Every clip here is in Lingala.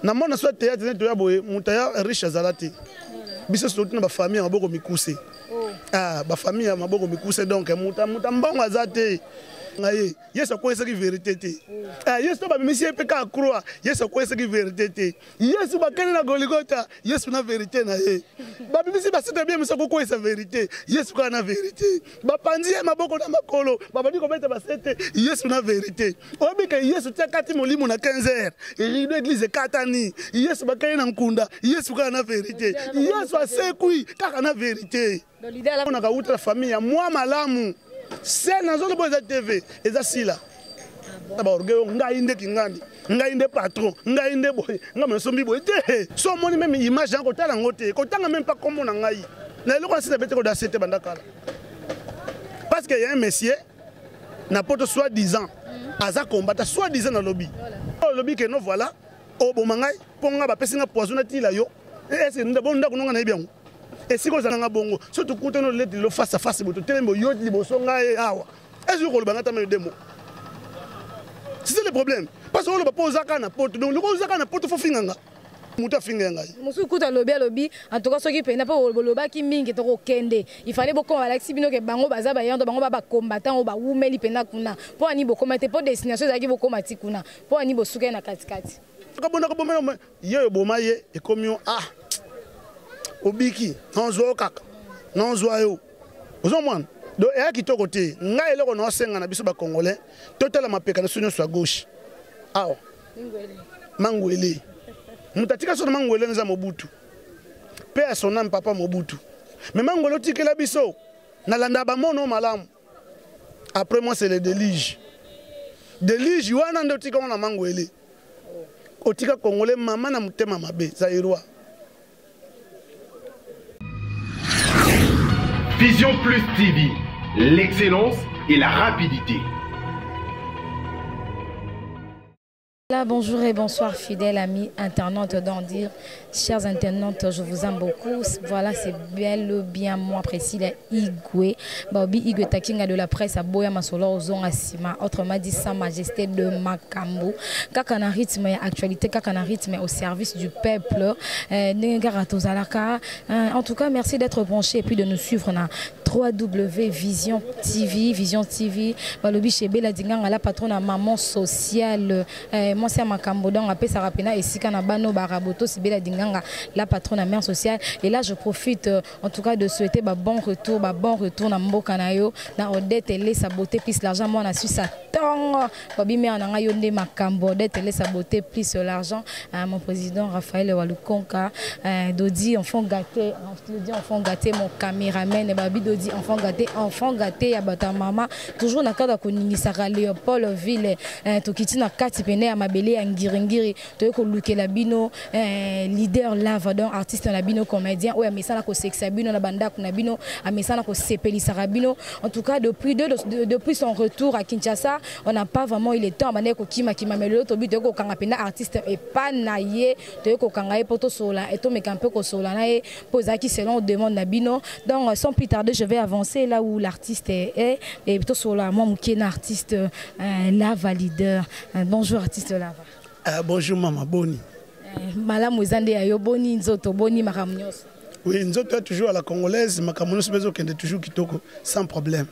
na mona soit théâtre ne toya boye mutaya riche azalati biso surtout na ba famille maboko mikuse ba famille maboko mikuse donc muta mbongo azate ngaye yeso ko esaki vérité te yeso ba misi peka croix yeso ko esaki vérité te yeso ba kana na Golgotha yeso na vérité na ye ba misi ba sita bien miso ko esa vérité yeso ka na vérité ba pandi maboko na makolo ba badi ko beta ba sete yeso na vérité obi ke yeso tia kati molimo na 15h et l'église katani yeso ba kana na nkunda yeso ka na vérité yeso asekui kaka na vérité donc l'idée là on a ka outra famille ya moi malamu c'est dans zone de TV et ça si là d'abord orgueil ngai inde kingandi ngai inde patron ngai inde boy ngam sombi boy te so moni même image en côté la ngote ko tanga même pas comme on ngai na le ko c'est bête ko da c'était bandakala parce qu'il y a un monsieur na poto soi-disant aza combattre soi-disant dans lobby lobby que non voilà o bomangai ponga ba pesinga poison na tila yo est-ce que ndabo ndako nonga na bien. Et si vous avez un bon, surtout quand on est face à face, vous avez un yacht, vous avez un awa. Est-ce que vous avez un démo? C'est le problème. Parce que vous n'avez pas posé un porte. Donc, vous avez un porte, il faut finir. Monsieur Kouta lobby en tout cas ceux qui peuvent pas le qui mingi to kende il fallait beaucoup Alexis bino ke bango baza ba yando bango ba combattant ba wumeli pena kuna po ani bo combattre po destination za ki bo combattre kuna po ani bo suka na katikati ka bona ko bomela ye bomaye e komion obiki non kaka non yo ozomwana do e kitoko te ngai eloko na senga na biso ba congolais total mapeka na sunyo à gauche awo mangwele mutatika so na mangwele nza Mobutu pe a son âme papa Mobutu mais mangwele tikela biso na landa ba mono malamu après moi c'est le délige wana ndo tika na mangwele otika congolais mama na mutema mabe za irwa. Vision Plus TV, l'excellence et la rapidité. Là, bonjour et bonsoir fidèles amis internautes d'Andir. Chers internautes, je vous aime beaucoup. Voilà, c'est bien moi précis, Igwe. Babi Igwe Takinga de la presse à Boya Masolo Ozon Asima. Autrement dit, Sa Majesté de Makambo. Kakana rythme et actualité, kakana rythme au service du peuple. En tout cas, merci d'être branché et puis de nous suivre dans 3W Vision TV. Vision TV. Balobi Chebe la Dinganga, la patronne à maman sociale. Moi c'est Makambo donc après ça rapena et si kana bano baraboto sibela dinganga la patronne à mère sociale et là je profite en tout cas de souhaiter bon retour na mboka na yo na Odette et sa beauté plus l'argent moi na su ça tong babi me ananga yo nde Makambo Odette et sa beauté plus l'argent mon président Raphaël Walukonka Dodi enfant gâté mon caméraman et babi Dodi enfant gâté ya bata mama toujours na kada koningisa Léopold Ville tokiti na kati pene mabele ngiri to ko lukela bino leader lava donc artiste na bino comédien ou amesana ko sexa bino na banda kuna bino amesana ko sepelisa bino en tout cas depuis son retour à Kinshasa on n'a pas vraiment eu le temps mané ko kima melelo to bi to ko kanga pena artiste et pas naie to ko kanga poto sola et to mekampe ko sola na e posaki selon demande na bino donc sans plus tarder je vais avancer là où l'artiste est et to sola moi mukena artiste lava leader bonjour artiste Lava. Bonjour maman, boni. Malamu ezande ayo boni nzoto boni makamnyos. Oui, nzoto est toujours à la congolaise, makamnyos bezo kende toujours kitoko sans problème.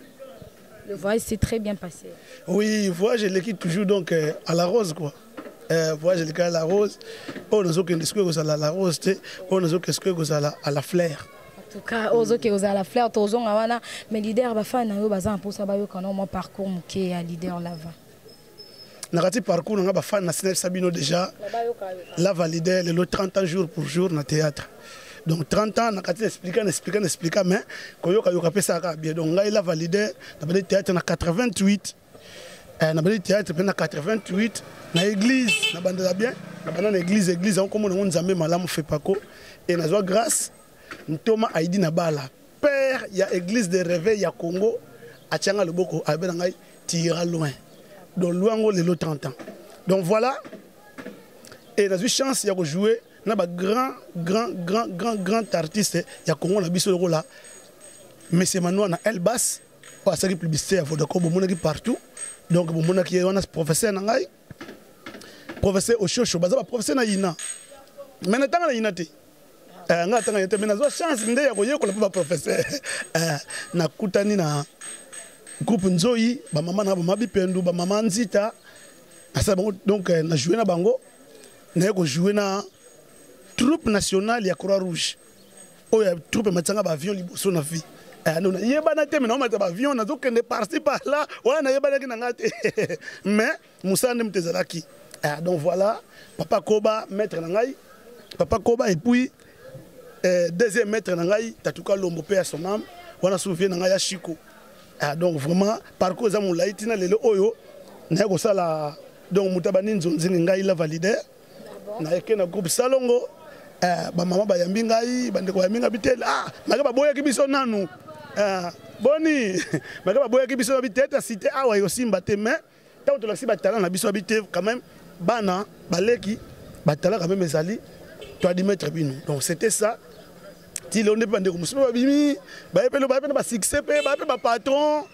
Le voyage s'est très bien passé. Oui, voyage l'équipe toujours donc à la rose quoi. Voyage l'équipe à la rose. On nous a kende à la rose, on nous a à la fleur. En tout cas, ozo ke oza la fleur tozonga wana mais leader ba fa na yo baza mposa ba yo kana mo parcours muke ya leader Lava. Narati parcours nga ba fan na Sabino déjà la validé le 30 ans jour pour jour na théâtre. Donc 30 ans nakati expliquer mais koyoka yoka pesa ka bien donc nga il a validé na ba théâtre na 88 na ba théâtre na 88 na église na banda bien na banda église on comme on nzambe malamu fait pako et na zo grâce ntoma aidi na bala père ya église de réveil ya Congo a tianga le boko a ben ngai tira loin. Donc loin les 30 ans. Donc voilà. Et dans une chance il y a jouer na ba grand artiste il y a Congo na biso là. Mais c'est maintenant na Elbas pas ça qui publicité à Vodako bomonaki partout. Donc bomonaki on a professeur na ngai. Professeur Oshocho baza professeur na Ina. mais natanga na inate nga tanga inate mais nazo chance nde ya koyekola pa professeur nakutani na groupe Nzoyi ba mama na ba mabipendu ba mama Nzita asa bango donc na jouer na bango na ko jouer na troupe nationale ya Croix Rouge oya troupe matanga ba avion liboso na vie non yebana te mais na mata ba avion na zokende par-ci par là wala na yebana ki na ngate mais musande mtezalaki donc voilà papa Koba maître na ngai papa Koba et puis deuxième maître na ngai Tatuka Lombo pe à son âme wana souviens na ngai ya Chiko donc vraiment parcours za mulaiti na lelo oyo na ko sala donc mutabani nzonzi ngai la valider na yeke na groupe Salongo ba mama ba yambi ngai bande ko yambi ngabitela maka ba boya kibiso nanu boni maka ba boya kibiso biteta cité awa yo simba te mais tant to la si batala na biso habité quand même bana baleki batala quand même ezali to admettre bino donc c'était ça ti le on ne bande ko musuba bimi ba epelo ba succès pe ba patron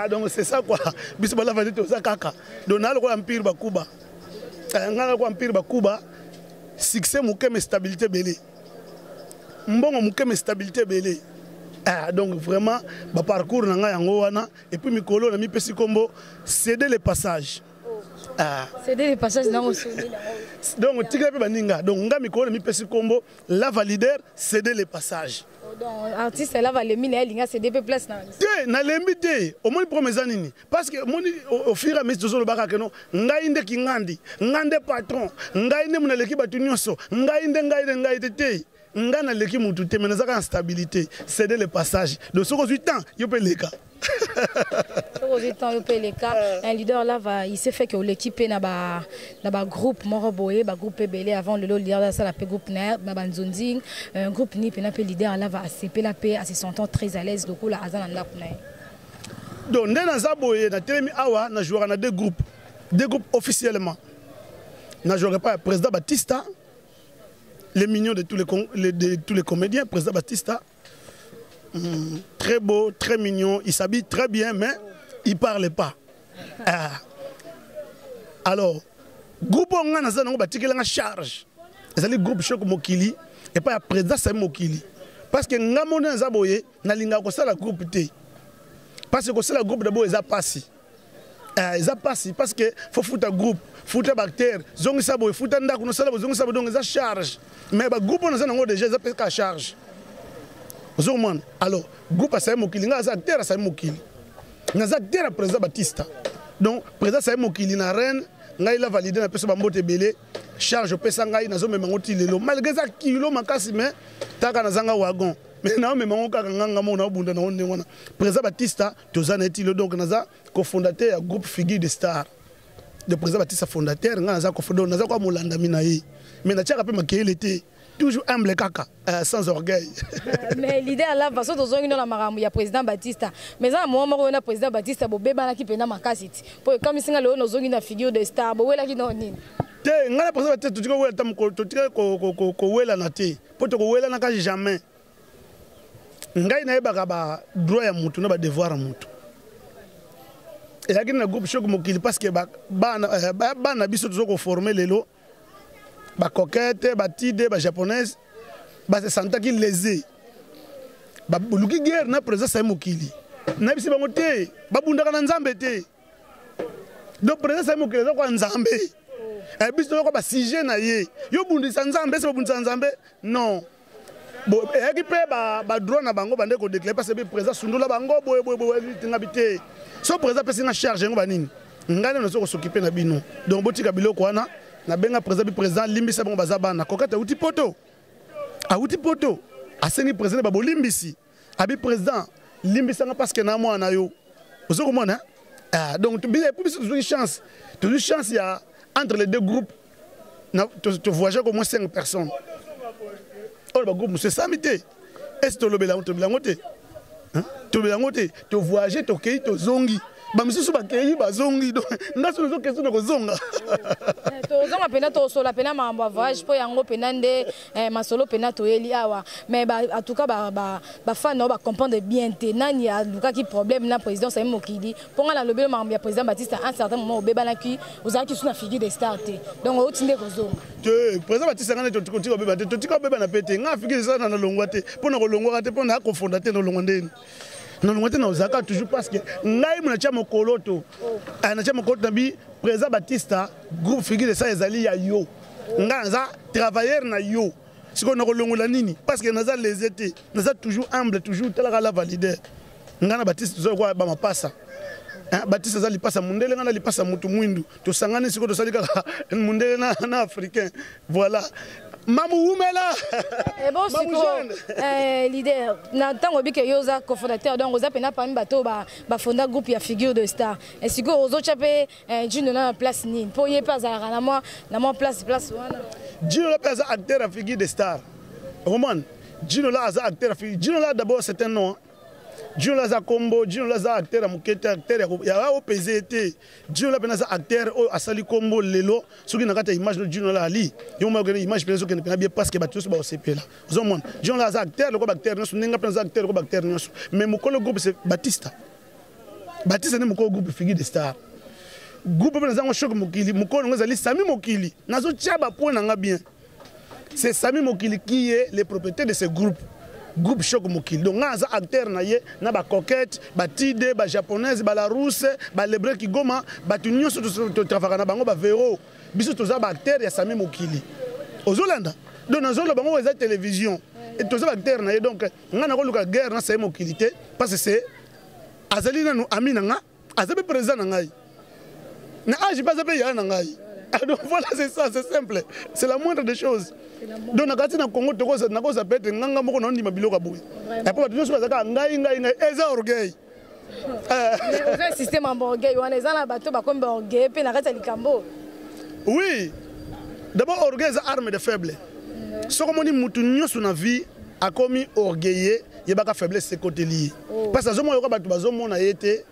donc c'est ça quoi biso bala vandi to za kaka donc na ko empire bakuba ngana ko empire bakuba succès mukeme stabilité belé mbongo mukeme stabilité belé donc vraiment ba parcours na nga yango wana et puis mikolo na mi pesi kombo céder les passages céder les passages na osoni donc tigre pe baninga donc nga mikolo na mi pesi kombo la valider céder les passages donc artiste là va le mine linga céder pe place na lembi te au moins promesa nini parce que moni au fur et à mesure zo le baka que non ngai nde kingandi ngande patron ngai ne munaleki batu nyonso ngai nde te ngana leki mutu te mais nazaka instabilité céder le passage de ce que 8 ans yo pe leka un leader là va il s'est fait que l'équipe na ba groupe Moroboye ba groupe belé avant le leader là ça la groupe na ba Nzonzi un groupe ni pe na pe leader là va accepter la paix à se sentant très à l'aise donc la azana na kuna donc ndena za boye na telemi awa na jouer na deux groupes officiellement na jouer pas président Batista les mignons de tous les comédiens président Batista. Très beau, très mignon, il s'habille très bien, mais il ne parle pas. Alors, groupe on a une charge. C'est le groupe Choc Mokili et pas le président c'est Mokili. Parce que nous avons un groupe T. Parce que c'est le groupe d'abord, ils ont passé. Ils ont passé parce que faut foutre un groupe, foutre un bactère, zongi sabo, foutre un dak, nous savons zongi sabo donc ils ont charge. Mais le groupe on a déjà ils ont charge. Alors, groupe à Saïd Mokili, n'a acteur à Saïd Mokili, n'a acteur à président Batista. Donc, président Saïd Mokili n'a rien, n'a a validé la personne Bambote Belé, charge au Pessangaï, n'a jamais mangoti lelo. Malgré ça, kilo makasi mais taka na zanga wagon. Mais n'a même mangoka nganga mona bunda na onde wana. Président Batista, tozana etilo donc n'a cofondateur groupe Figure de Star. Le président Batista fondateur, n'a cofondateur, n'a quoi molanda minaï. Mais n'a tchaka pe makele était. Toujours humble kaka, sans orgueil. Mais l'idée là, parce que dans la maramou, il y a président Batista. Mais à un moment où on a président Batista, bon bébé qui peine ma cassette. Comme si on a une figure de star, bon là qui non ni. Te, on a président Batista, tu dis que tam ko wela na te, pour te wela na kaji jamais. Ngai na eba ba droit ya mutu na ba devoir ya mutu. Et là qui na groupe Choc Mokili parce que ba na biso toujours former lelo. Ba coquette, ba tide, ba japonaise, ba se senta ki lésé. Ba luki guerre na président Saïd Mokili. Na bisi ba moté, ba bundaka na nzambe te. Donc président Saïd Mokili za kwa nzambe. E biso ko ba sujet na ye. Yo bundisa nzambe, se ba bundisa nzambe? Non. Bon, e ki pe ba droit na bango bande ko déclarer parce que président Sundula bango boy tinga bité. So président pesi na charge ngo ba nini? Ngane no so ko s'occuper na bino. Donc botika biloko wana. Na benga président limbisa bango bazabana kokata uti poto asengi président babo limbisi abi président limbisa parce que na mwana yo ozoko mona donc tu bien pour une chance il y a entre les deux groupes tu voyages au moins 5 personnes oh le groupe monsieur samité est-ce que tu le belangote tu voyages to kei to zongi bamisusu bakei bazongi ngaso nazo question na kozonga tozonga pena tosola pena mambo voyage po yango pena nde masolo pena toyeli awa mais en tout cas ba fan ba comprendre bien te nani a luka ki problème na président Sami Mokili ponga na lobelo mambo ya président Baptiste à un certain moment obeba na ki ozaki suna figure de star te donc otinde kozonga te président Baptiste ngana to tiko obeba te to tiko obeba na pete nga figure ça na longwa te pona ko longwa te pona ko fondateur na longwa ndeni non on était dans Zaka toujours parce que ngai mona cha mokoloto na cha mokoloto na bi président Batista groupe figure de ça ezali ya yo ngaza travailleur na yo siko na kolongola nini parce que naza les étés naza toujours humble toujours tela la valider ngana Batista zo kwa ba mapasa Batista zali pasa mundele ngana li pasa mutu mwindu to sangane siko to salika mundele na africain voilà Mamou Oumela. Et bon, c'est leader. N'entends que yoza cofondateur donc oza pena parmi bateau ba fonda groupe ya figure de star. Et si go ozo chapé Djino na place ni. Pour y pas à na moi place wana. Djino la place acteur à figure de star. Roman, Djino la acteur à figure. Djino la d'abord c'est un nom. Djino la za combo, Djino la za acteur à mukete acteur ya o PZT. Djino la pena za acteur o asali combo lelo. Soki na kata image de Djino la ali. Yo ma gane image pena soki na bien parce que batu so ba OCP là. Zo mon. Djino la za acteur le ko acteur no ninga pena za acteur ko acteur no. Mais mukolo groupe c'est Batista. Batista ne mukolo groupe figure de star. Groupe pena za ngo choc mukili, mukolo ngazali Sami Mokili. Nazo tchaba pona nga bien. C'est Sami Mokili qui est le propriétaire de ce groupe. Groupe Choc Mokili. Donc, on a acteur na ba coquette, ba tide, ba japonaise, ba la rousse, ba lebre qui goma, ba tunyo surtout travailler na bango ba vero. Biso toza ba acteur ya Sami Mokili. Ozolanda. Donc na zolo bango za télévision. Et toza ba acteur na donc ngana ko luka guerre na Sami Mokili te parce que c'est azali na no amina nga, azabe président na ngai. Na agi pas azabe ya na ngai. Donc voilà, c'est ça, c'est simple. C'est la moindre des choses. Donc, dans le Congo, on a peut-être un biloko aboui. Et pour tout ça, c'est un orgueil. Un système en orgueil, on est dans la bateau, comme orgueil, puis on arrête le cambo. Oui. D'abord, orgueil, c'est arme de faible. Ce qu'on dit, moutounio sur la vie a commis orgueilleux, il y a pas faiblesse c'est côté lié. Parce que zomo yoka batu bazomo na yete,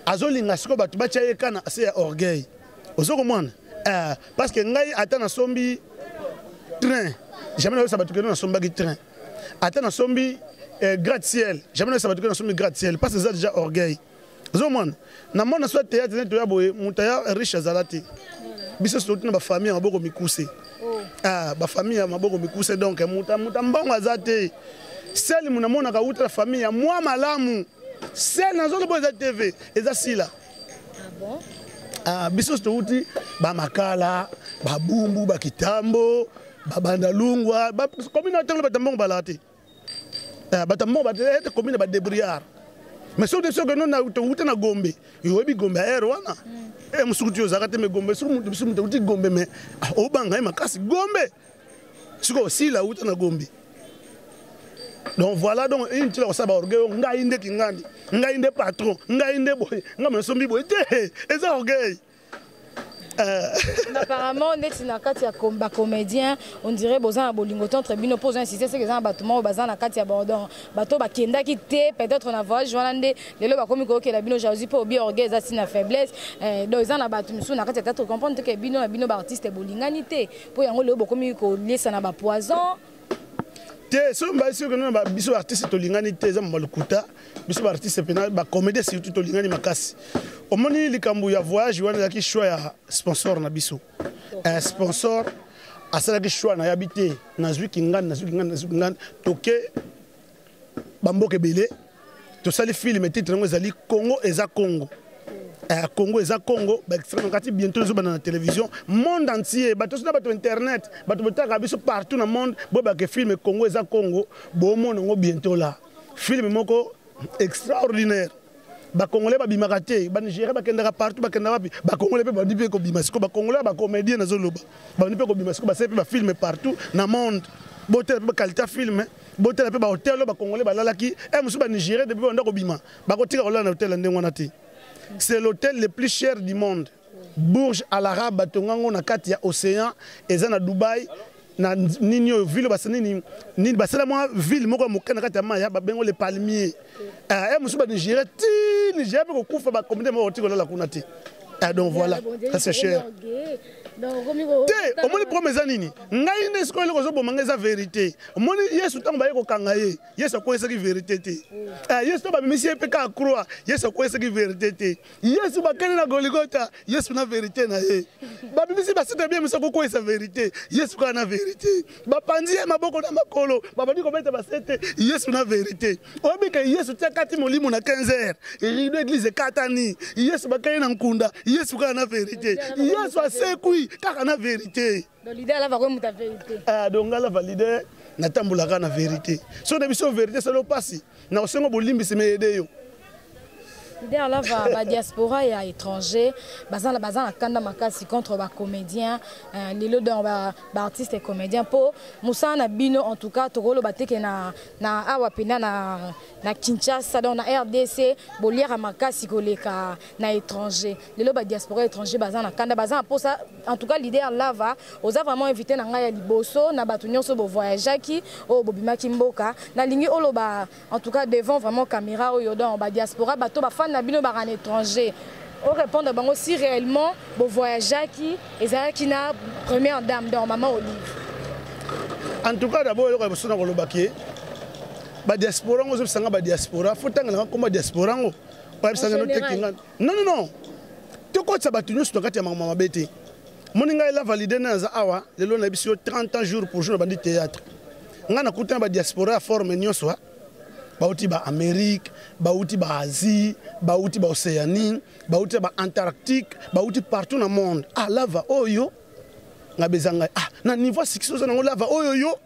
azolinga siko batu bacha yekana c'est orgueil. Ozoko mwana. Parce que ngai ata na sombi train jamais na sabatu na somba ki train ata na sombi gratte-ciel jamais na sabatu na sombi gratte-ciel parce que ça déjà orgueil zo mon na mona soit théâtre to ya boye mutaya riche zalati biso surtout na ba famille maboko mikuse ba famille maboko mikuse donc muta mbongo azate sel muna mona ka uta famille ya moi malamu sel na zo bo za TV eza sila bon biso stouti ba makala ba bumbu ba kitambo ba bandalungwa ba commune atango ba tambongo balati ba tambongo ba te commune ba débrouillard mais so de so que non na uta na gombe yo bi gombe aero wana musukuti yo zakate me gombe so mutu uti gombe me o banga makasi gombe siko si la uta na gombe. Donc voilà, donc une tire ça ba orgueil nga inde kingandi nga inde patron nga inde boy nga me sombi boy te et ça orgueil apparemment net na kati ya combat comédien on dirait bozana bolingo ton tribune pose insister c'est que ça battement bazana kati ya bordon bato ba kenda ki te peut-être on a voyage joanande lelo ba komi ko ke la bino jalousie po bi orgueil ça sina faiblesse donc ils en a battu musu na kati ya théâtre comprendre que bino na bino ba artiste bolingani te po yango lelo ba komi ko liesa na ba poison. So mba si que nous ba biso artiste to lingani te za malukuta biso ba artiste pena ba comédie surtout to lingani makasi omoni likambu ya voyage wana ki choix ya sponsor na biso un sponsor asala ki choix na habité na zwi kingani toke bamboke belé to sali film titre ngo ezali Congo eza Congo Congo eza Congo ba extrêmement kati bientôt zo na télévision monde entier bato na bato internet bato botaka biso partout na monde bo ba ke film Congo eza Congo bo mona ngo bientôt là film moko extraordinaire ba congolais ba bimaka te ba Nigeria ba kendaka partout ba kendaka wapi ba congolais pe ba dipe ko bima siko ba congolais ba comédien na zoloba ba dipe ko bima siko ba sepe ba film partout na monde botel pe ba qualité film botel pe ba hôtel ba congolais ba lalaki musu ba Nigeria depuis on da ko bima ba ko tika ko la na hôtel ndenge wana te. C'est l'hôtel le plus cher du monde. Burj Al Arab batongango na kati ya océan eza na Dubai na ninyo ville basani ni basala moi ville moko mokana kati ya maya ba bengo les palmiers musuba Nigeria ti mobile j'ai pas kufa ba communauté mo otikola la kunati. Donc voilà, ça c'est cher. Te, omoni promesa nini? Ngai ne sko eloko zo bomanga vérité. Omoni Yesu tango ba yeko kanga ye. Yesu ko esa ki vérité te. Yesu to ba misi pe ka croix. Yesu ko esa ki vérité te. Yesu ba kene na Golgotha. Yesu na vérité na ye. Ba misi ba sita bien misa ko esa vérité. Yesu ko na vérité. Ba pandi maboko na makolo. Ba badi ko beta ba sete. Yesu na vérité. Obi ke Yesu tia kati molimo na 15h. Rido église katani. Yesu ba kene na nkunda. Yesu ko na vérité. Yesu asekui kaka na vérité. Donc l'idée là va comme ta vérité. Donc là valide na tambulaka na vérité. So na biso vérité c'est le passé. Na osengo bolimbi se me aider yo. L'idée là va ba diaspora ya étranger, bazan la kanda makasi contre ba comédien, lelo dans ba artiste et comédien po Moussa na bino en tout cas tokolo bateke na awa pena na Kinshasa dans na RDC boliera makasi koleka na étranger. Lelo ba diaspora étranger bazan na kanda bazan po ça en tout cas l'idée là va oza vraiment invité na ngaya liboso na batu nyonso bo voyager ki o bobimaki mboka na lingi oloba en tout cas devant vraiment caméra o yodan ba diaspora bato ba fan na bino ba en étranger on répond bango si réellement bo voyager qui ezaki na première dame dans maman Olive. En tout cas d'abord le ko sona ko lobaki ba diaspora ngo zo sanga ba diaspora faut tanga ko ba diaspora ngo pa sanga no tekinga non to ko tsa batu nyusu tokati ya mama bete moninga ela valider na za awa lelo na biso 30 jours pour jour bandi théâtre ngana kuta ba diaspora forme nyonso bauti ba Amérique, bauti ba Asie, bauti ba Océanie, bauti ba Antarctique, bauti partout dans le monde. Ah lava oyo nga bezanga na niveau 6 na lava oyo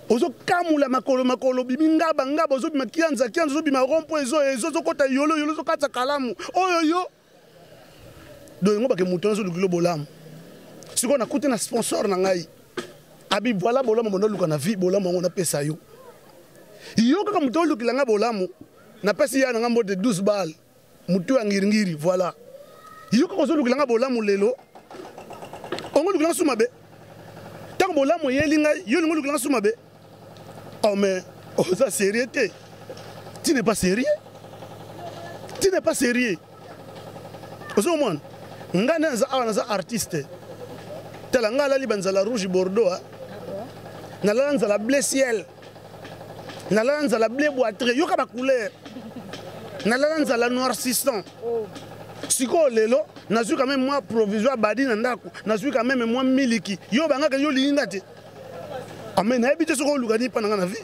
ozo kamula makolo biminga banga bozo bima kianza zo bima rompo ezo kota yolo zo kata kalamu oyo donc ngo ba ke muto zo lukulo bolamu siko na kuta na sponsor na ngai abi voilà bolamu mondo luka na vie bolamu ngo na pesa yo yo kaka mutu olukilanga bolamu na pesi ya nanga mbote 12 balles mutu ya ngiri voilà yo kaka olukilanga bolamu lelo ongo lukilanga sumabe tango bolamu yelinga yo lingo lukilanga sumabe oh mais ça sérieux tu n'es pas sérieux ozo mwana ngana za awana za artiste tala ngala libanza la rouge bordeaux na lanza la bleu ciel na lanza la bleu boîtré yoka ba couleur na lanza la noircissant siko lelo nazui quand même moi provisoire badi na ndako nazui quand même moi miliki yo banga ka yo linga te amen na ebite soko lugani pa na vie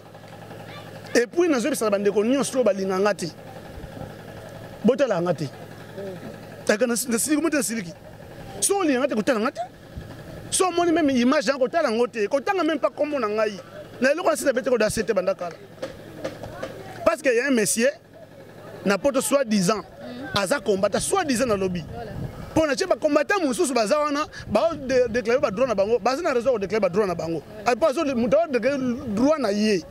et puis nazui bisa bande ko nyonso ba linga ngati botala ngati takana siliki moto siliki so linga ngati ko tala ngati so moni même image en ko tala ngote ko tanga même pas comme na ngai na eloko asina bete ko da sete bandakala parce qu'il y a un monsieur na poto soi-disant aza combattant soi-disant na lobby pour na cheba combattant mususu baza wana ba déclarer ba droit na bango baza na raison de déclarer ba droit na bango pas so muto de droit na ye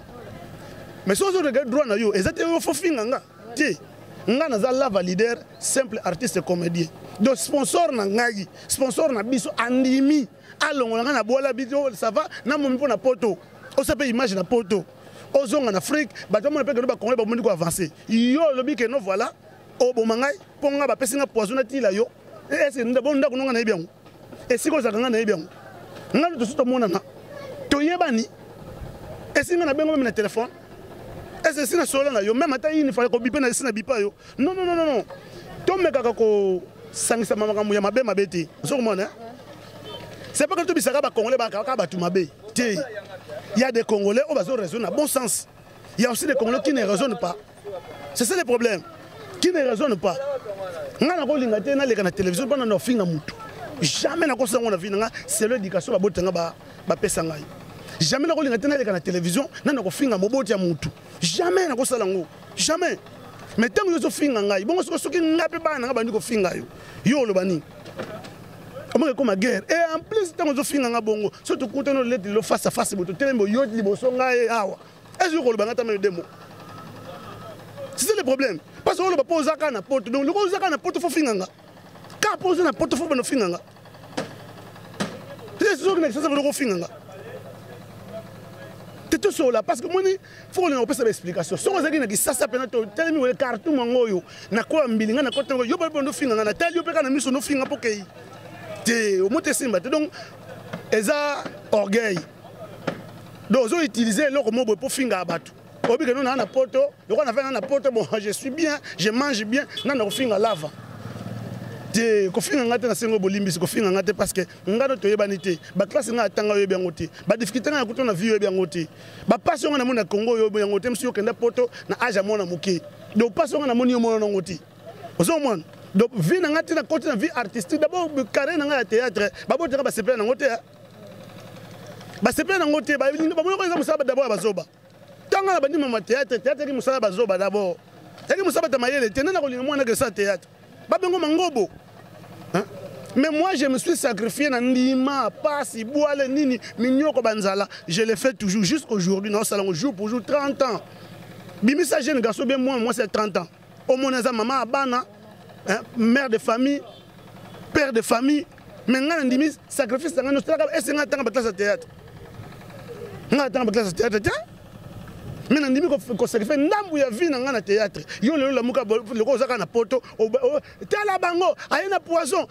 mais so de droit na yo ezate yo fo finga ti nga na za la validaire simple artiste comédien donc sponsor na ngai sponsor na biso andimi alongola nga na bola biso ça va na momi po na poto o sape image na poto ozonga en Afrique bato mo pe que ba congolais ba moni ko avancer yo lobi que non voilà o bomangai ponga ba pesinga poison na tila yo est-ce nda bon ndako nga na ebiango esiko za nga na ebiango nga to suto mona na to yebani esinga na bengo même na téléphone est-ce sina solo na yo même ata ini fa ko bipe na sina bipa yo non to meka ko sangisa mama ya mabe mabete so mona c'est pas que tu bisaka ba congolais ba ka ba tu mabe té il y a des Congolais qui raisonnent à bon sens. Il y a aussi des Congolais qui ne raisonnent pas. C'est ça le problème. Qui ne raisonnent pas. La télévision, jamais c'est l'éducation jamais la télévision, jamais jamais. Mais tant que vous faites bon, comme la guerre et en plus tant que finanga bongo surtout quand on le face à face boto telembo yo liboso ngai awa est-ce que le bangata me demo c'est le problème parce que on va poser ka na porte donc le ko zaka na porte fo finanga ka poser na porte fo bano finanga c'est sûr que ça va le finanga tout cela parce que moi il faut qu'on ait une explication so on a dit ça ça peut être tellement le carton mangoyo na quoi mbilinga na côté yo ba bondo finga na tel yo pe kana miso no finga pokei te au monte simba donc eza orgueil donc ils ont utilisé leur mot pour finga abatu obi que nous na poto yo on a fait na poto bon je suis bien je mange bien na na finga lava te ko finga ngate na sengo bolimbi ko finga ngate parce que ngado to yebani te ba classe nga atanga yo bien ngote ba difficulté nga kuto na vie yo bien ngote ba passion na mona Congo yo bien ngote monsieur kenda poto na aja mona muke donc passion na moni yo mona ngote ozo mon donc vie na ngate na côté na vie artistique d'abord carré na nga théâtre ba botera ba sepela na ngote ba sepela na ngote ba mona ko musaba d'abord ba zoba tanga na bandi mama théâtre ki musaba ba zoba d'abord ki musaba ta mayele tena na ko linga mona que ça théâtre Babengo Mangobo. Hein? Mais moi, je me suis sacrifié dans Nima, Passi, Boale, Nini, Mignoko Banzala. Je l'ai fait toujours, jusqu'aujourd'hui, dans le salon, jour pour jour, 30 ans. Bimisa jeune garçon, bien moi c'est 30 ans. Au Monaza, maman, Abana, hein? Mère de famille, père de famille. Mais on dit, sacrifice, c'est un autre. Est-ce que tu as classe de théâtre? Tu as classe de théâtre? Mais on dit que sacrifice, ndambu ya vie dans le théâtre. Yo le muka le kozaka na poto, tala bango, ayena poison.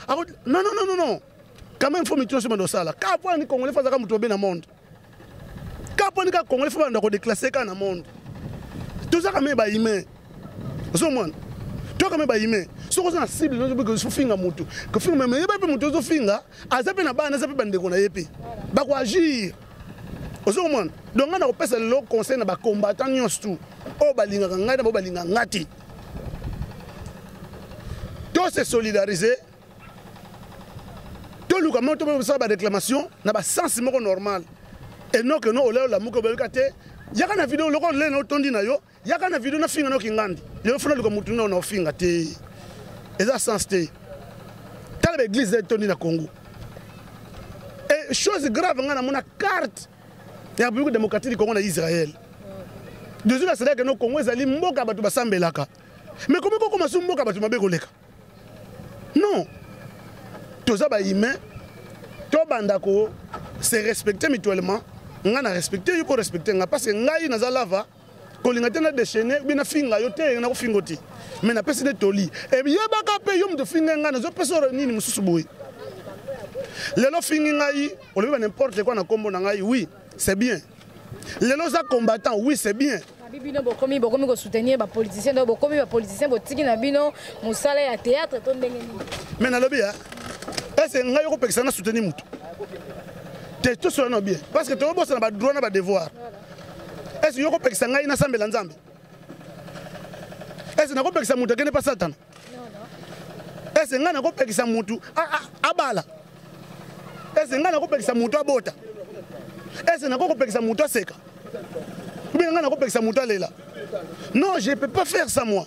Non. Quand même faut mettre sur ça là. Quand on dit congolais faut zaka mutobe na monde. Quand on dit que congolais faut ndako déclasser ka na monde. Tout ça quand même ba humain. Zo mon. Toi quand même ba humain. So ko na cible no ko so finga mutu. Ko finga mais yeba pe mutu zo finga, azape na bana azape bandeko na yepe. Ba ko agir. Donc on a repéré le conseil na ba combattant nyonso o balinga ngai na balinga ngati to se solidariser to luka moto ba réclamation na ba sens moko normal et non que non ole la muko belkate yaka na vidéo loko le no tondi na yo yaka na vidéo na finga no kingandi yo fona luka mutu no finga te eza sens te tala ba église de tondi na Congo et chose grave ngana mona carte. Il y a beaucoup de démocratie du Congo en Israël. Désolé, c'est que nos Congolais allaient mboka batu basambelaka. Mais comment on commence mboka batu mabegoleka? Non. Tout ça ba humain, to bandako se respecter mutuellement, nga na respecter yo ko respecter nga parce que ngai na zalava ko linga tena déchaîner bina finga yo te na ko fingoti. Mais na pesi de toli. Et bien baka pe yo mto finga nga na zo peso nini mususu boy. Lelo fingi ngai, on le n'importe quoi na kombo na ngai, oui. C'est bien. Les lois combattants, oui, c'est bien. Bino bokomi ko soutenir ba politiciens, bokomi ba politiciens botiki na bino musala ya théâtre to ndenge ni. Mais na lobi ya. Est-ce nga yo ko pekisa na soutenir mutu. Te tout ça non bien parce que to bossa na ba droit na ba devoir. Est-ce yo ko pekisa ngai na sambela nzambe? Est-ce na ko pekisa mutu kene pa Satan? Non. Est-ce nga na ko pekisa mutu abala? Est-ce nga na ko pekisa mutu abota? Est-ce que je peux faire mon seka? Ou bien je peux faire mon lela? Non, je ne peux pas faire ça moi.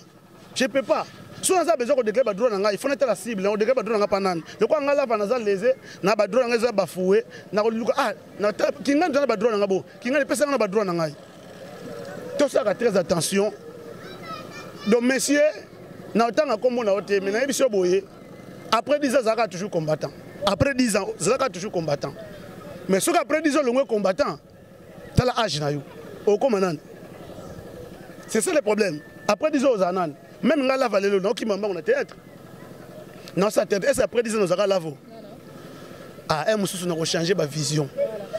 Je ne peux pas. Si on a besoin de déclarer le droit, il faut être la cible. On déclare le droit pendant. Le quoi on a la lésé, na ba droit nga bafoué, na kinga ndana ba droit nga bo, kinga le pesa nga ba droit nga. Tout ça a très attention. Donc messieurs, na otanga kombo na oté, mais na biso boyé. Après 10 ans, Zaka toujours combattant. Après 10 ans, Zaka toujours combattant. Mais ce qu'après 10 ans, le combattant, tu as l'âge. C'est ça le problème. Après 10 ans, même là, la valeur, qui m'a dit théâtre. Non, ça tête. Est-ce après 10 ans, nous avons la voix? Ah, nous avons changé ma vision.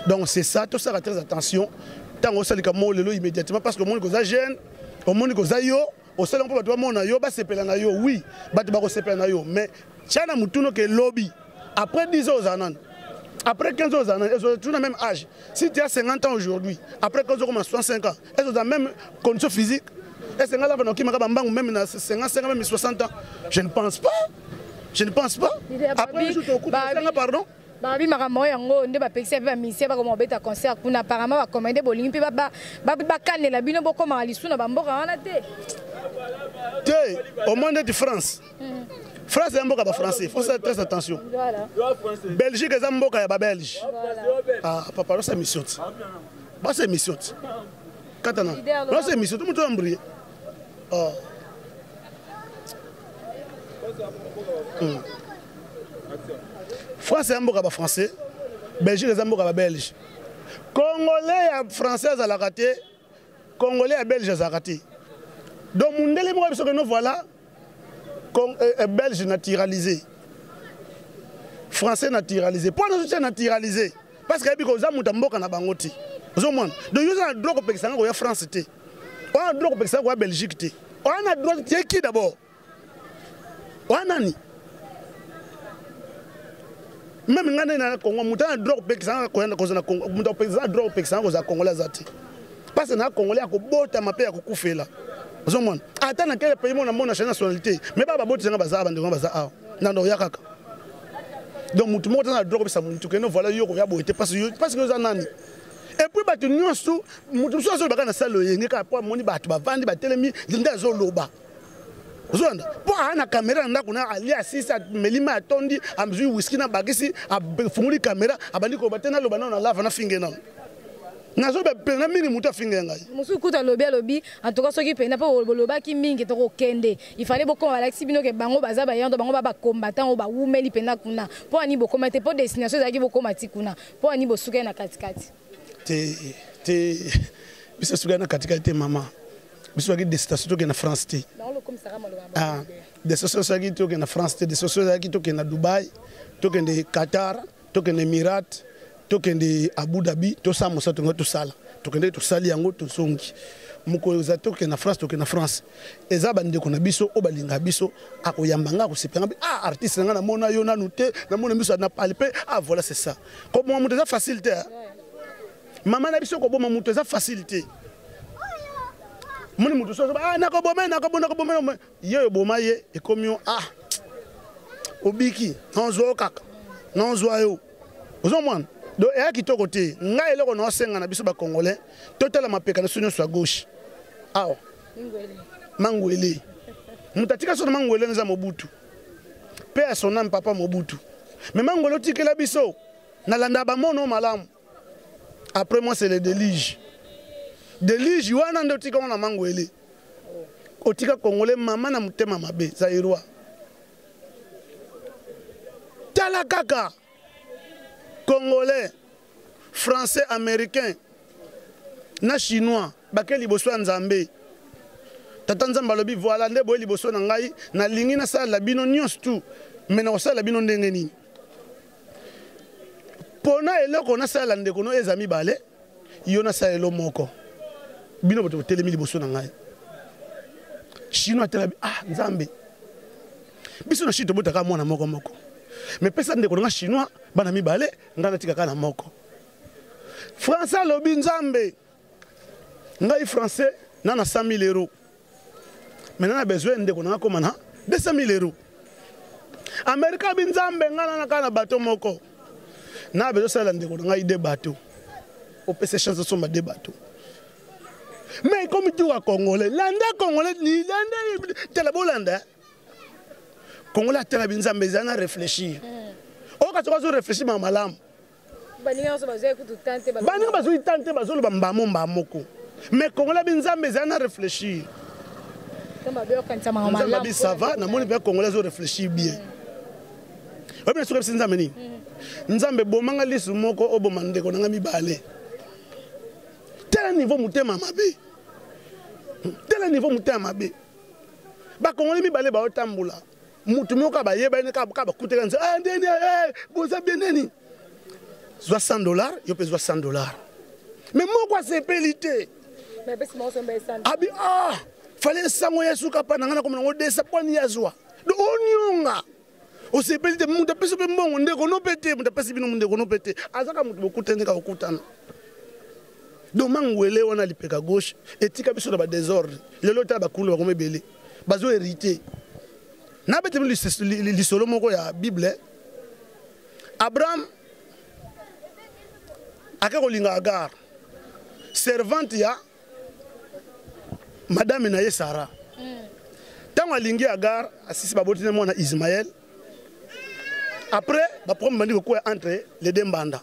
Donc c'est ça, tout ça, très attention. Tant que ça, immédiatement, parce que le monde est jeune, le monde est yo, au seul emploi, le monde est yo, c'est pélan yo, oui, c'est pélan yo. Mais, tiens, nous avons un lobby. Après 10 ans, après 15 ans, ils ont toujours le même âge. Si tu as 50 ans aujourd'hui, après 15 ans, 65 ans, ils ont la même condition physique. Est-ce que même 55 ans, même 60 ans? Je ne pense pas. Je ne pense pas. Après, je te coupe, pardon. Babi makambo yango nde ba pexi ba mission ba ko beta concert kuna apparemment ba commander bolingi pe ba kanela bino boko ma lisuna ba mboka wana te. Te, au monde de France. France est un mboka ba français, faut faire très attention. Voilà. Belgique est un mboka ba belge. Ah, papa, c'est mission. Ba c'est mission. Katana. Non c'est mission, tout le monde embrayé. Oh. France est un mboka ba français, Belgique est un mboka ba belge. Congolais ya français azalaka te, Congolais ya belge azalaka te. Donc mundele mo biso que nous voilà belge naturalisé. Français naturalisé. Pourquoi nous sommes naturalisés? Parce que biko za muta mboka na bangoti. Ozomona. Donc yo za droit ko pekisanga ko ya France te. On a droit ko pekisanga ko ya Belgique te. On a droit te qui d'abord? On nani? Même ngane na Congo muta droit ko pekisanga ko na kozana Congo. Muta pekisanga droit ko pekisanga ko za Congolais zati. Parce que na Congolais ko bota mape ya kokufela. Ozomona. Ata na quel pays mon na nationalité. Mais ba boti nga baza bande baza a. Nando ya kaka. Donc mutu mo tana droit ko pesa mutu que no voilà yo ko ya boite parce que yo za nani. Et puis batu nyonso mutu so so baka na salo yenge ka po moni batu bavandi batelemi linda zo loba. Ozonda. Po ana caméra ndako na ali asisa melima atondi amzui whisky na bagisi afunguli caméra abandi ko batena loba na lava na finge na. Nazo be pena mini muta finge ngai. Musu kuta lobi en tout cas soki pena po loba ki mingi to ko kende. Il fallait beaucoup Alexis bino ke bango baza ba yando bango ba combattant o ba wumeli pena kuna. Po ani bo komate po destination za ki bo komati kuna. Po ani bo suka na katikati. Te biso suka na katikati mama. Biso ki destination to ke na France te. Dans le commissariat Ah, destination ki to ke na France te, destination ki to ke na Dubai, to ke na Qatar, to ke na Emirates. Tokende Abu Dhabi to sa mosa to sala tokende to sali yango to songi muko za tokende na France eza bande ko na biso o balinga biso akoyambanga ko sepanga artiste nga na mona yo na nuté na mona biso na palpe voilà c'est ça comme muto za facilité mama na biso ko boma muto za facilité moni muto so na ko boma yo boma ye e komio obiki nzo kaka nzo yo ozomwana. Donc, il y a qui est côté. Il y a qui est Congolais. Total ma pécane sur à gauche. Ah, Mangwele. Mutatika son Mangwele nous a Mobutu. Père son âme papa Mobutu. Mais Mangwele tike la biso. Nalanda ba mono malam. Après moi c'est le délige. Délige wana ndo tika wana Mangwele. Otika Congolais mama na mutema mabe zairwa. Tala kaka. Congolais, Français, Américains, na Chinois, baké liboso nzambe. Tata nzamba lobi voilà nde boy liboso na ngai na lingi na sala bino nyos tout. Mais na sala bino ndenge nini. Pona eloko na sala ndeko no ezami balé, yo na sala elo moko. Bino boto telemi liboso na ngai. Chinois telabi nzambe. Biso na shito botaka mwana moko moko. Mais personne ne connaît chinois, banami balé, ngana tika kana moko. Français lobi nzambe. Ngai français nana 100 000 euros. Maintenant a besoin de connaître comment 200 000 euros. Américain binzambe ngana na kana bateau moko. Na besoin de connaître ngai deux bateaux. Au PC chance sont deux bateaux. Mais comme tu vois Congolais, landa Congolais ni landa tela bolanda. Congolais a tellement besoin de réfléchir. On va se réfléchir à malam. Mais Congolais a besoin de réfléchir. Ça va, les Congolais réfléchir bien. Bien sûr, c'est Nzambe. Nzambe bomanga lisu moko obomande ko nanga mibale. Tel niveau mutema mabe. Tel niveau mutema mabe. Ba Congolais mibale ba otambula. Mutumioka ba yeba ne ka kuteka nze ndeni boza bien neni $60 yo pe $60 mais moko sepelité mais besi mo sombe sanda abi fallait sango yesu ka pa nanga na komona ngodesa poni yazwa do onyonga o sepelité muta peso pe mbongo ndeko no pete muta pesi bino ndeko no pete azaka mutu bokutende ka okutana do mangwele wana lipeka gauche etika biso na ba désordre lelo ta ba kulu ba komebele bazo hérité. Na bete lisolo moko ya Bible. Abraham akakolinga Agar, servante ya madame na ye Sarah. Tango alingi Agar asisi babotine mwana Ismaël. Après ba problème bandi ko entre les deux banda.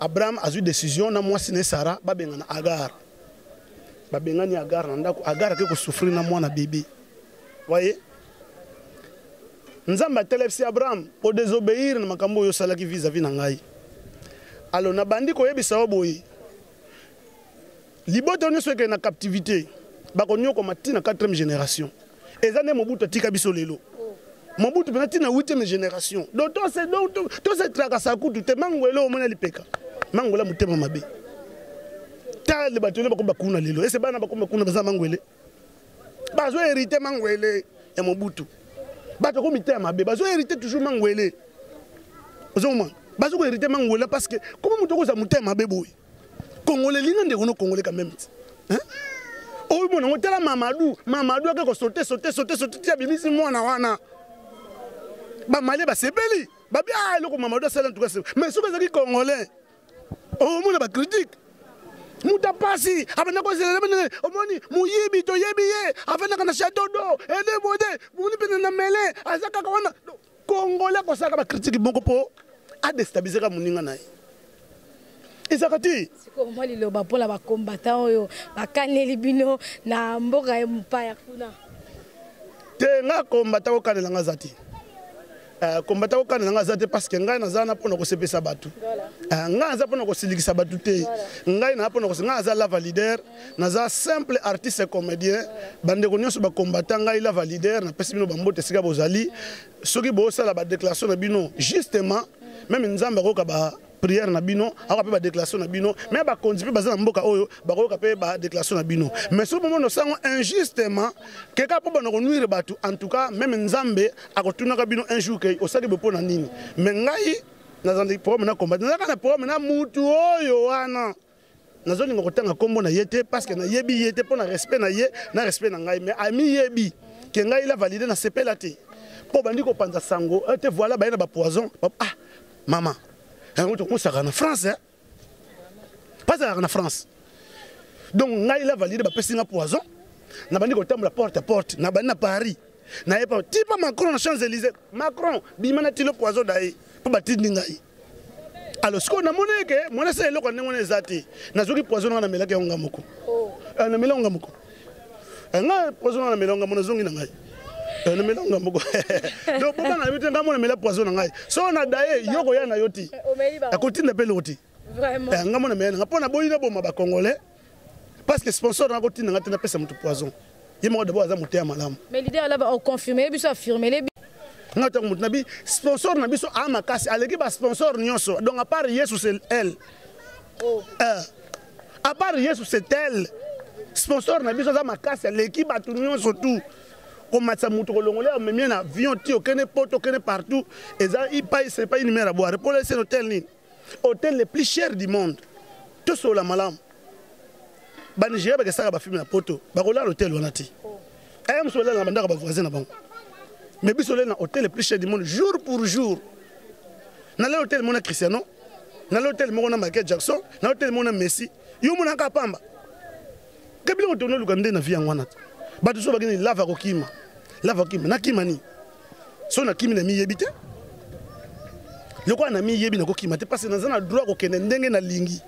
Abraham a eu décision na mwasi ne Sarah babenga na Agar. Babenga ni Agar na ndako Agar akeko souffrir na mwana bébé. Voyez, Nzamba telefsi Abraham pour désobéir na makambo yo salaki vis-à-vis na ngai. Alors na bandi koyebisa oboyi liboto nyonso eke na captivité bakonyo ko matina 4e génération eza ne Mobutu atika biso lelo Mobutu pena tina 8e génération donc to se trakasa kutu te mangwele omona lipeka mangwele mutema mabe ta le bato le bakomba kuna lelo ese bana bakomba kuna baza mangwele bazo hérité mangwele ya Mobutu bato ko mitema mabe bazo hérité toujours mangwele ozoma bazo ko hérité mangwele parce que comment muto ko za mutema mabe boy Congolais linga ndeko no Congolais quand même hein oh mon on tela Mamadou a sauté tia bimisi mwana wana ba malé ba sebeli ba bia loko Mamadou a en tout cas mais ce que c'est Congolais oh mon ba critique muta pasi abana ko zela omoni muyibi to yebiye afana kana château d'eau ede bode muni pena na mele azaka ka wana Congolais ko saka ba critique bongo po a déstabiliser ka muninga naye Isakati siko mali lo ba pola ba combattant oyo bakaneli bino na mboka ya mpaya kuna te nga combattant ko kanela nga zati combattant ko kanela nga zati parce que ngai nazana pona ko sepesa batu nga za pona ko silikisa batu te ngai na pona ko nga za la validaire naza simple artiste comédien bande ko nyonso ba combattant ngai la validaire na pesi bino bambote sika bozali soki bo sala ba déclaration na bino justement même nzamba ko ka ba prière na bino aka pe ba déclaration na bino mais ba kondipe baza na mboka oyo ba ko ka pe ba déclaration na bino mais ce moment no sango injustement keka po ba no nuire batu en tout cas même nzambe akotuna ka bino un jour ke osaki bepo na nini mais ngai nazandi problème na combat na problème na mutu oyo wana nazoni ngokotanga kombo na yete parce que na yebi yete po na respect na ye na respect na ngai mais ami yebi ke ngai la valider na sepela te po bandi ko panza sango te voilà ba na ba poison ah maman on en France, hein? Pas en France. Donc, il a validé le poison. On a dit que la porte à porte. On a dit Paris. On a dit que Macron, Champs-Élysées. Macron, il a dit le poison d'ailleurs. Pour bâtir Ningaï. Alors, ce qu'on a monnaie, moi, c'est le qu'on a zati. On a dit que poison dans la mélanga ongamoko. On a mélanga ongamoko. On a poison dans la mélanga monazongi nangai. On a mélanga ongamoko. Donc, pourquoi on a dit que on a mélanga poison nangai? So on a d'ailleurs yoko ya na yoti. À côté de peloti. Vraiment. On a mélanga. Pour na boyina boma ba Congolais. Parce que sponsor na côté na ngata na pesa mutu poison. Yemo d'abord aza muté malamu. Mais l'idée là va confirmer, biso affirmer. Ngata mutu nabi sponsor na biso a makasi aleki ba sponsor nyonso. Donc à part Yesu c'est elle. Oh. À part Yesu c'est elle. Sponsor na biso za makasi aleki ba tout nyonso tout. Comme matsa mutu ko longolé même un avion ti okene poto okene partout et ça il paye c'est pas une mer à boire. Pour laisser l'hôtel ni hôtel le plus cher du monde. Tout sur la malam. Ba Nigeria ba kesaka ba film na poto. Ba kola l'hôtel wana ti. Ayam so la na bandaka ba voisin na bango. Mais biso le na hôtel le plus cher du monde jour pour jour. Na l'hôtel mona Cristiano, na l'hôtel mona Michael Jackson, na l'hôtel mona Messi. Yo mona ka pamba. Kabila otono lukande na vie ngwana. Ba to so ba gini lava ko kima. Lava kima na kima ni. So na kimi na mi yebite. Loko na mi yebi na ko kima te parce que na zana droit ko kende ndenge na lingi.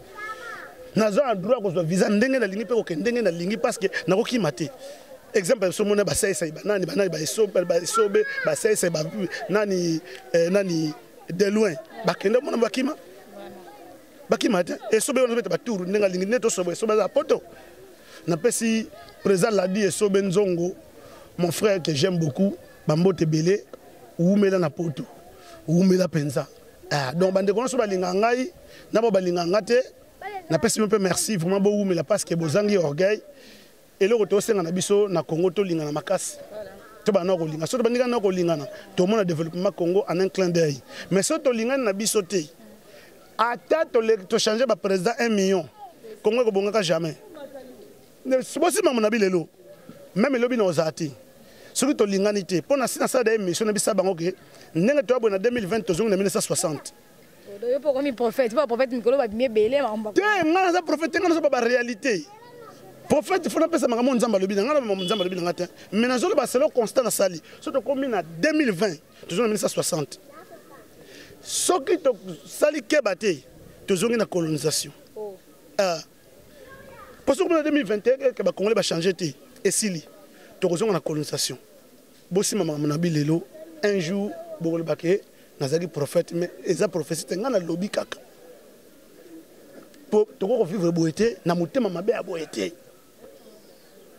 Na zana droit ko zo visa ndenge na lingi pe ko kende ndenge na lingi parce que na ko kima te. Exemple so mona ba sai nani ba isobe ba sai ba nani nani de loin ba kende mona ba kima. Ba kima te e sobe on ba tour ndenge lingi neto sobe za poto. Na pesi président l'a dit so benzongo mon frère que j'aime beaucoup bambote belé oumela na poto oumela penza donc bande kono so balinga ngai na ba balinga ngate na pesi un peu merci vraiment bo oumela parce que bozangi orgueil et le retour senga na biso na Congo to linga na makasi to bana ko linga so to bandika na ko linga na to mona développement Congo en un clin d'œil mais so to linga na biso te ata to changer ba président 1 million Congo ko bongaka jamais. C'est possible mon abi lelo même lobi na ozati soki to linganité pona sina ça des mission na bisa bango ke ndenge to abona 2020 tozongi na 1960 yo poko mi prophète pas prophète mikolo ba bimé belé mamba te ngana za prophète ngana za ba réalité prophète fona pesa mangamo nzamba lobi na ngana ba nzamba lobi na ngata mais na zolo ba selo constant na sali so to komi na 2020 tozongi na 1960 soki to sali kebate tozongi na colonisation parce que en 2021, que les Congolais va changer et si tu as la colonisation. Si maman lelo un jour, Bogol Baké, Nazali prophète, mais ils ont prophétie, ils ont lobby kaka. toko vivre boité na mutema mabe ya boité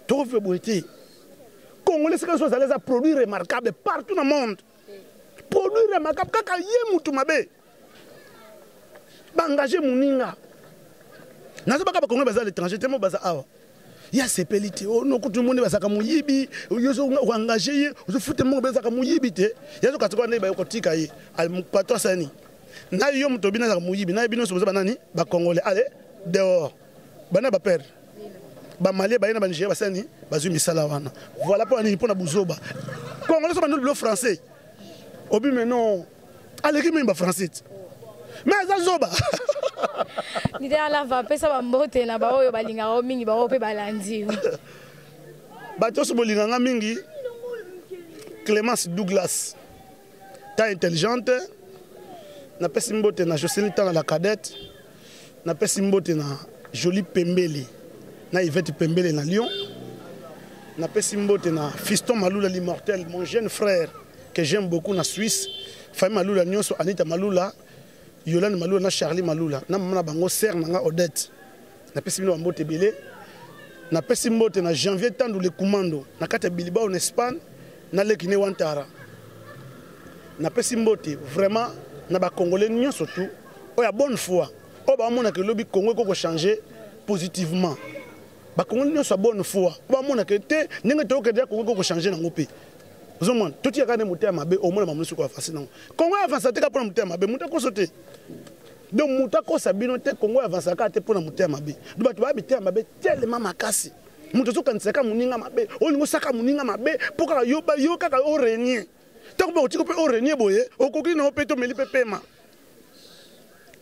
toko vivre boité Congolais c'est quelque chose à produit remarquable partout dans le monde produit remarquable kaka ye mutu mabe ba engager muninga nazo baka ba Congolais baza l'étranger tellement baza awa ya sepelité oh no kutu monde bazaka muyibi yozo engager ye ozo fute mo bazaka muyibi te yazo katsoko ne ba yokotika ye al patron sani na yo muto bina za muyibi na bino soza banani ba Congolais allez dehors bana ba perdre ba malien ba yena ba Nigeria basani bazu misala wana voilà pour ani pona buzoba Congolais so ba no français obi mais non allez qui même ba français mais ça zoba l'idée la va pesa ba mbote na ba oyo balinga o mingi ba ope balandi ba to so bolinga nga mingi Clémence Douglas ta intelligente na pesi mbote na Jocelyne Tana la cadette na pesi mbote na Jolie Pembele na Yvette Pembele na Lyon na pesi mbote na Fiston Malula l'immortel mon jeune frère que j'aime beaucoup na Suisse famille Malula nyonso Anita Malula Yolande Malula na Charlie Malula na mama bango sœur nanga Odette na pesi bino mbote belé na pesi mbote na Janvier Tandu le commando na kata Bilbao en Espagne na lekine Wantara na pesi mbote vraiment na ba Congolais nyonso tout o ya bonne foi o ba mona que lobi Congo ko changer positivement ba Congolais nyonso bonne foi o ba mona que te ninga to ke dia Congo ko changer na ngope ozomona toti ya kana mutema mabe o mona mamusu ko afasi nango Congo avance te ka pona mutema mabe muta ko sote donc muta ko sabino te Congo avance ka te pona mutema mabe do batu ba bitema mabe tellement makasi muta so kansaka muninga mabe o lingo saka muninga mabe poka yo ba yo kaka o renier tant que tu peux o renier boye o koki na opeto meli pepema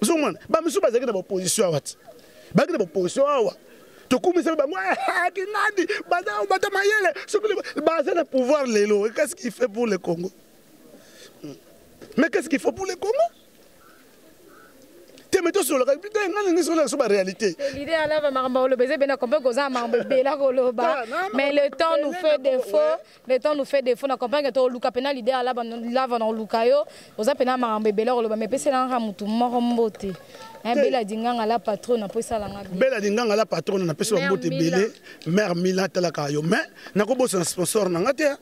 ozomona ba musu bazaki na opposition awat ba ki na opposition awa tokumisa ba moi kinadi bata mayele c'est le pouvoir lelo qu'est-ce qu'il fait pour le Congo mais qu'est-ce qu'il faut pour le Congo te mettons sur le putain ngani sur la réalité l'idée à la va maramba le baiser bena comprendre que ça maramba bela koloba mais le temps nous fait défaut na comprendre que to luka pena l'idée à la va dans lukayo oza pena maramba bela koloba mais pese la mutu moko mbote Bela dinganga la patronne après ça la Bela dinganga la patronne na pesa mbote belé mère Mila talaka yo mais na ko bossa sponsor na ngate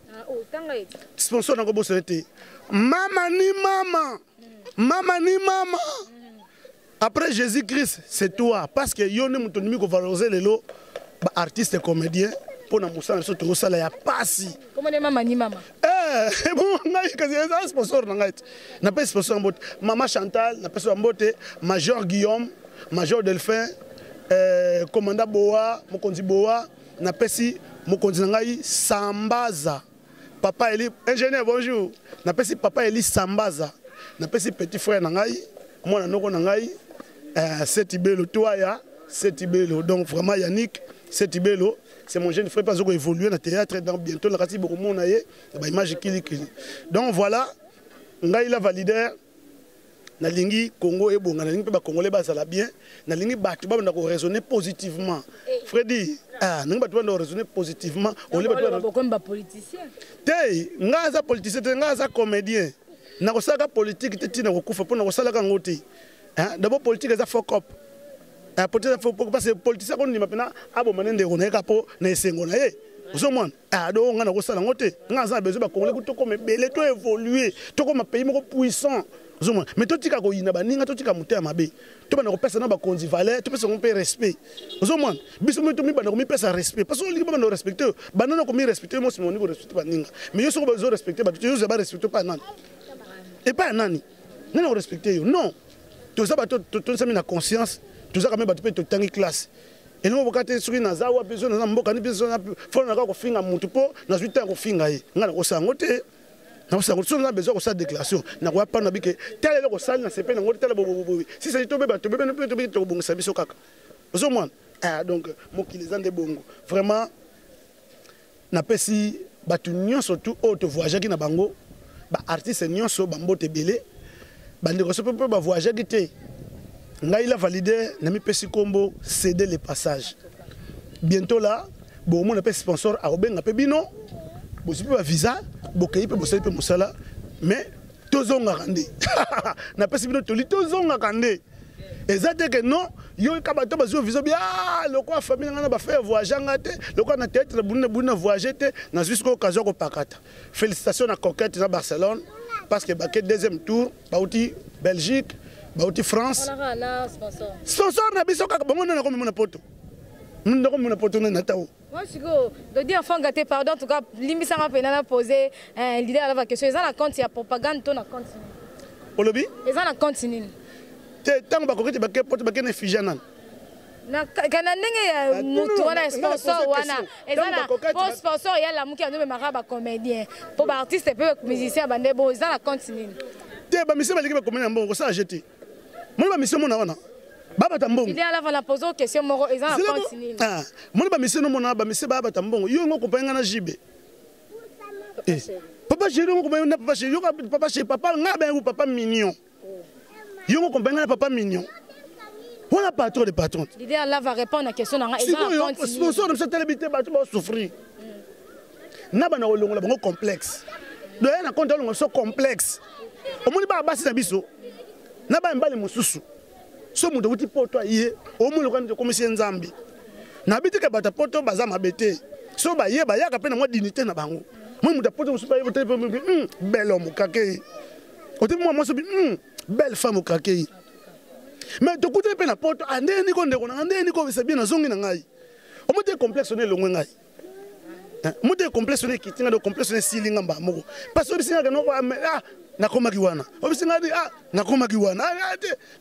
sponsor na ko bossa te mama ni mama après Jésus-Christ c'est toi parce que yo ne mutonimi ko valoriser lelo ba artiste et comédien pour na musala so to sala ya pasi comment les mama ni mama bon ngai kasi ça sponsor na ngai na pas sponsor mbote mama Chantal na pesa mbote Major Guillaume Major Delphin commandant Boa mokonzi Boa na pesi mokonzi ngai Sambaza papa Eli ingénieur bonjour na pesi papa Eli Sambaza na pesi petit frère na ngai mwana noko na ngai Setibelo Toya Setibelo donc vraiment Yannick Setibelo c'est mon jeune frère parce qu'il évolue dans le théâtre dans bientôt la rati beaucoup mon aïe bah image kili donc voilà ngai la validaire na lingi Congo et bon na lingi ba Congolais ba sala bien na lingi batu ba na ko raisonner positivement Freddy ningi batu ba raisonner positivement on les batu comme ba politicien té ngaza politicien té ngaza comédien na ko saka politique té tina ko kufa pona ko sala ka ngoti d'abord politique za fuck up parce que politicien qu'on dit maintenant abo manende on est capo na esengo na ye ozomona do ngana ko sala ngote ngaza bezo ba Congolais to comme belé to évoluer to comme pays moko puissant ozomona mais to tika ko yina ba ninga to tika mutema mabe to ba na ko pesa na ba konzi valeur to pesa on peut respect ozomona biso mo to mi ba na ko mi pesa respect parce que on li ba na respecter ba na ko mi respecter mo si mon niveau respecter ba ninga mais yo so ko zo respecter ba yo zo ba respecter pas nani et pas nani nani on respecter yo non to ça ba to ça mi na conscience tout ça quand même tu peux te tenir classe et nous quand tu es na zawa besoin na mboka ni besoin faut na ko finga mutu po na suite ko finga ye ngana ko sangote na ko sangote na besoin ko sa déclaration na ko pa na bike tel ko sal na sepe na ngote tel bo si ça to beba to beba na to beba to bongisa biso kaka ozo mwana donc mokiliza nde bongo vraiment na pesi batu nyonso tout autre voyager ki na bango ba artiste nyonso ba mbote belé ba ndeko so pe ba voyager ki te ngai la validé na mi pesi kombo céder les passages bientôt là bon mon appel sponsor a obenga pe bino bo sipe ba visa bo kei pe bo sali pe musala mais tozonga kande na pesi bino toli tozonga kande exacte que non yo kabato bazo viso bien le quoi famille ngana ba faire voyager ngate le quoi na théâtre buna voyager te na jusqu'au occasion ko pakata. Félicitations à Coquette na Barcelone parce que baké deuxième tour bauti Belgique bauti France. On a là sponsor. Sponsor na biso ka bongo na ko mona poto. Ndako mona poto na tawo. Moi je go de dire enfant gâté pardon en tout cas limbisa nga pena na poser l'idée à la question ils ont la compte il y a propagande ton na compte. Olobi? Ils ont la continue. Tant ba Coquette baké poto baké na Fijana. Na kana ndenge ya mutu wana sponsor wana ezana pour sponsor ya la muki ando mara ba comédien pour ba artiste peu musicien bande bo ezana continue te ba mission ba liki ba comédien mbongo ça jeté moi ba mission mona wana baba tambongo il y a la poser question moro ezana continue ah moi ba mission mona ba mission baba tambongo yo ngo kopanga na jibe papa chéri ngo kopanga na papa chéri yo papa chéri papa ngabe ou papa mignon yo ngo kopanga na papa mignon. On a pas trop de patrons. L'idée là va répondre à la question. Si vous sponsor de cette télébité, tu vas souffrir. N'a pas de complexe. De un compte de complexe. Au moins pas basé biso. N'a pas un bal mususu. Ce monde où tu portes toi hier. Au moins le grand de commission Zambi. N'habite que bata poto bazama bete. So ba ye ba ya ka pena moi dignité na bango. Moi muta poto musu ba ye bel homme kakei. Côté moi so belle femme au kakei. Mais tu écoutes pas la porte, andeni ko ndeko na andeni ko bisa bien na zongi na ngai. O mo te complexe ne longwe ngai. Mo te complexe ne kitinga do complexe ne silinga mba moko. Parce que bisinga ka no ko na koma kiwana. O bisinga di na koma kiwana.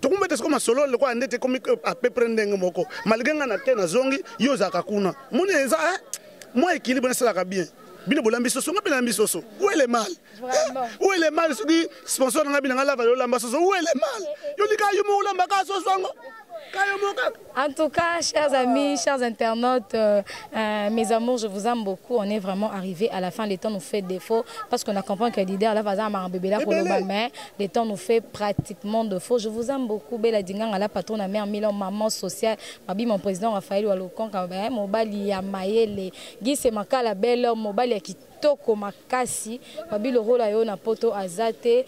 To kumbe te ko solo le ko andete ko a peu prendre moko. Malgré nga na te na zongi yo za kakuna. Mo ne za moi équilibre na sala ka bien. Bino bolambi soso nga bina soso. Où est le mal? Où est le mal? Sponsor nga bina la valeur lamba soso. Où est le mal? Yo lika yo mo lamba ka soso ngo. En tout cas, chers amis, chers internautes, mes amours, je vous aime beaucoup. On est vraiment arrivé à la fin. Les temps nous fait défaut parce qu'on a compris que l'idée à la phase à bébé là pour le mais les temps nous fait pratiquement défaut. Je vous aime beaucoup. Bella Dingang à la patronne à mère Milan, maman sociale, Babi mon président Raphaël Walokon, Mobali Yamayele, Guy Semaka la belle, Mobali qui toko makasi, Babi le rôle à yo na poto azate.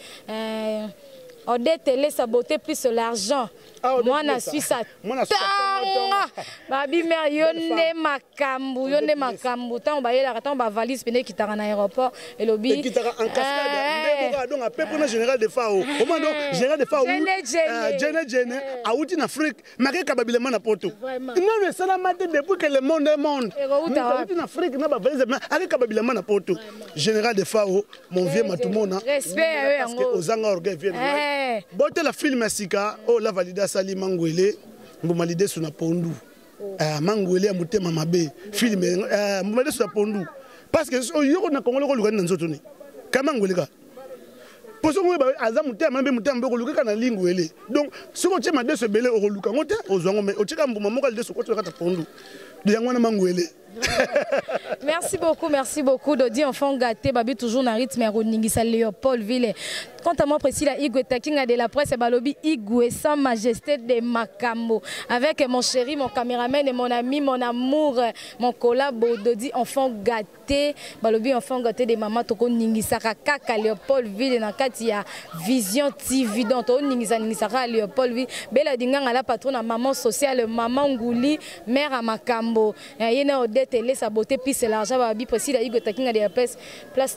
Odette laisse sa beauté plus l'argent. Moi, je suis ça. Babi mère, yonne makambu. Tant on la raton, valise pene qui t'a en aéroport et lobby. Qui t'a en cascade. Donc à peu près général de Fao. Comment donc général de Fao? Jeune. À outil en Afrique, marqué kababilement na poto. Non mais ça n'a maté depuis que le monde est monde. Outil en Afrique n'a pas valise, avec kababilement na poto. Général de Fao, mon vieux Matumona. Respect parce que aux orgueil viennent. Bote la film sika oh la valida sali mangwele mbomalide suna pondu mangwele ya mutema mabe film mbomalide suna pondu parce que yo na kongolo ko lukana nzoto ni kama ngwele ka poso ngwe ba aza mutema mbe mutema ko lukaka na lingwele donc siko tshema de se belé o luka ngote ozwango me o tshika mbuma moko de soko tshaka pondu de yangwana mangwele. Merci beaucoup. Dodi enfant gâté, babi toujours dans rythme Roningisa Léopoldville. Quant à moi, Priscilla Igwe Takinga de la presse, Balobi Igwe, sans majesté de Makambo. Avec mon chéri, mon caméraman et mon ami, mon amour, mon collabo, Dodi enfant gâté, Balobi enfant gâté de Maman Toko Ningisa Kaka Léopoldville, dans Katia Vision TV, donc Ningisa Léopoldville. Bella Dingang à la patronne, maman sociale, maman Ngouli, mère à Makambo. Yena Odette laisse sa beauté puis c'est l'argent babi Priscilla Igwe Takinga de la place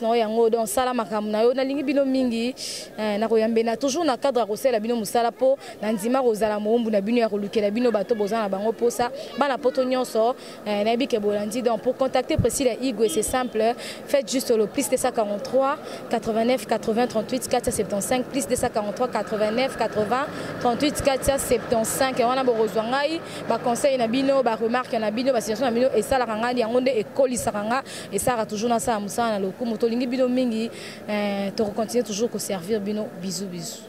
no yango donc sala makambo na yo na lingi bino mingi na koyambe na toujours na cadre rosela bino musala po na ndima rozala moombu na bino ya kolukela bino bato bozana bango posa bana poto nyonso na bike bolandi donc pour contacter Priscilla Igwe c'est simple faites juste le plus de 143 89 80 38 475 plus de 143 89 80 38 475 et on a besoin ngai ba conseil na bino ba remarque na bino ba situation na bino et ça la ranga yango nde ekoli saranga et ça a toujours na ça musana na lokumu to lingi bino mingi to continuer toujours ko servir bino bisous